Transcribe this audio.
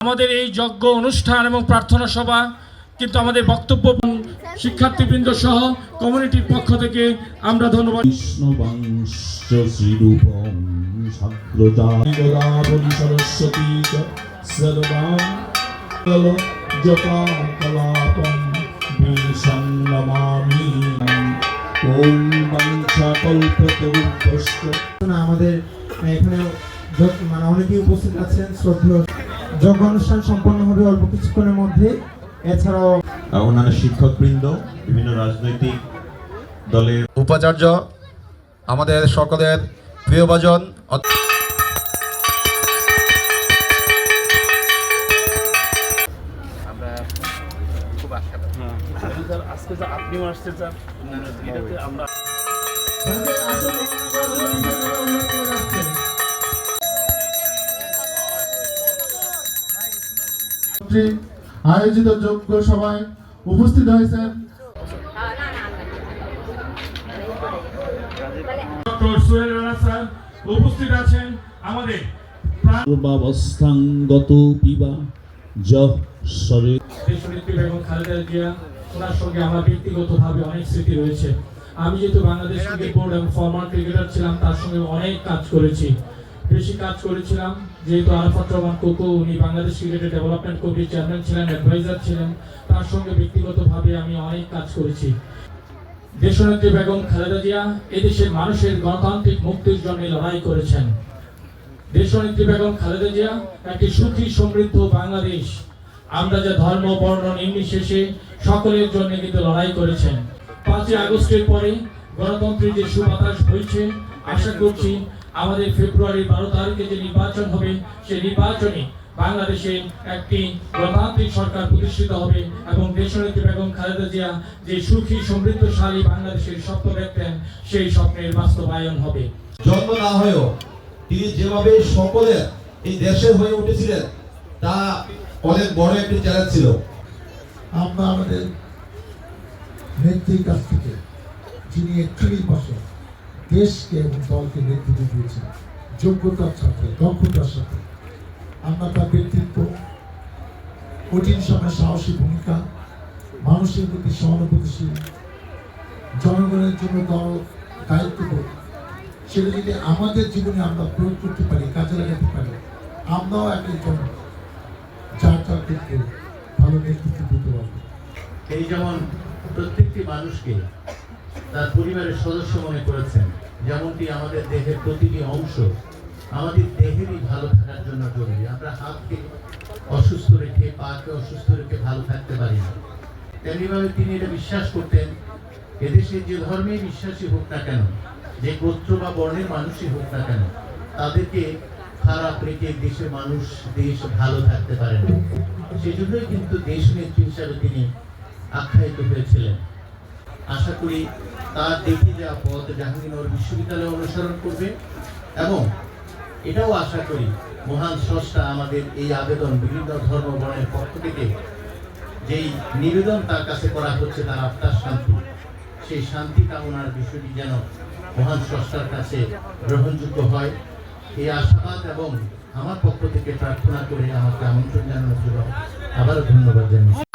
আমাদের এই যজ্ঞ অনুষ্ঠান এবং প্রার্থনা সভা কিন্তু আমাদের বক্তব্য শিক্ষার্থীবৃন্দ সহ কমিউনিটির পক্ষ থেকে আমরা ধন্যবাদ। সরস্বতী আমাদের এখানে মানে অনেকেই উপস্থিত আছেন। শ্রদ্ধেয় যজ্ঞ অনুষ্ঠান সম্পন্ন হবে অল্প কিছুক্ষণের মধ্যে। এছাড়াও অন্যান্য শিক্ষকবৃন্দ, বিভিন্ন রাজনৈতিক দলের উপাচার্য, আমাদের সকলের প্রিয়ভাজন আজকে যে আপনিও আসতে চান এটাতে আমরা আয়োজিত যোগ্য সভায় উপস্থিত হয়েছেন ডক্টর সোহেল রানা স্যার, উপস্থিত আছেন আমাদের পূর্বাবস্থাঙ্গত পিবা জরে দেশনেত্রী বেগম খালেদা জিয়া, ওনার সঙ্গে আমার ব্যক্তিগতভাবে অনেক স্মৃতি রয়েছে। আমি যেহেতু বাংলাদেশ ক্রিকেট বোর্ড এবং ফর্মার ক্রিকেটার ছিলাম, তার সঙ্গে অনেক কাজ করেছি। বেশি কাজ করেছিলাম যেহেতু আরাফাত রহমান কোকো, উনি বাংলাদেশ ক্রিকেটের ডেভেলপমেন্ট কমিটির চেয়ারম্যান ছিলেন, অ্যাডভাইজার ছিলেন, তার সঙ্গে ব্যক্তিগতভাবে আমি অনেক কাজ করেছি। দেশনেত্রী বেগম খালেদা জিয়া এদেশের মানুষের গণতান্ত্রিক মুক্তির জন্য লড়াই করেছেন। দেশনেত্রী বেগম খালেদা জিয়া একটি সুখী সমৃদ্ধ বাংলাদেশ, আমরা যে ধর্ম বর্ণ নির্বিশেষে সকলের জন্য কিন্তু লড়াই করেছেন। 5ই আগস্টের পরে গণতন্ত্রের যে সুবাতাস বইছে, আশা করছি আমাদের ফেব্রুয়ারি 12 তারিখে যে নির্বাচন হবে, সেই নির্বাচনে বাংলাদেশে একটি গণতান্ত্রিক সরকার প্রতিষ্ঠিত হবে এবং দেশনেত্রী বেগম খালেদা জিয়া যে সুখী সমৃদ্ধশালী বাংলাদেশের স্বপ্ন দেখতেন, সেই স্বপ্নের বাস্তবায়ন হবে। জন্ম না হয়েও তিনি যেভাবে সকলের এই দেশের হয়ে উঠেছিলেন, তা অনেক বড় একটি চ্যালেঞ্জ ছিল। আমরা আমাদের নেত্রীর কাছ থেকে, যিনি 41 বছর দেশকে এবং দলকে নেতৃত্ব দিয়েছেন যোগ্যতার সাথে, দক্ষতার সাথে, আমরা তার ব্যক্তিত্ব, কঠিন সময় সাহসী ভূমিকা, মানুষের প্রতি সহানুভূতিশীল, জনগণের জন্য দল দায়িত্ববোধ, সেটা যদি আমাদের জীবনে আমরা প্রয়োগ করতে পারি, কাজে লাগাতে পারি, আমরাও একজন যার দিকে ভালো নেতৃত্ব দিতে পারবো। এই যেমন প্রত্যেকটি মানুষকে তার পরিবারের সদস্য মনে করেছেন, যেমনটি আমাদের দেহের প্রতিটি অংশ আমাদের দেহেরই ভালো থাকার জন্য জরুরি। আমরা হাতকে অসুস্থ রেখে, পাকে অসুস্থ রেখে ভালো থাকতে পারি না। তেমনিভাবে তিনি এটা বিশ্বাস করতেন, এদেশে যে ধর্মে বিশ্বাসী হোক না কেন, যে গোত্র বা বর্ণের মানুষই হোক না কেন, তাদেরকে খারাপ রেখে দেশের মানুষ, দেশ ভালো থাকতে পারে না। সেজন্যই কিন্তু দেশ নেত্রী হিসাবে তিনি আখ্যায়িত হয়েছিলেন। আশা করি তার দেখে যাওয়া পথ জাহাঙ্গীরনগর বিশ্ববিদ্যালয়ে অনুসরণ করবে এবং এটাও আশা করি মহান স্রষ্টা আমাদের এই আবেদন, বিভিন্ন ধর্ম বর্ণের পক্ষ থেকে যেই নিবেদন তার কাছে করা হচ্ছে, তার আত্মার শান্তি, সেই শান্তি কামনার বিষয়টি যেন মহান স্রষ্টার কাছে গ্রহণযোগ্য হয়, এই আশাবাদ এবং আমার পক্ষ থেকে প্রার্থনা করে আমাকে আমন্ত্রণ জানানোর জন্য আবারও ধন্যবাদ জানাই।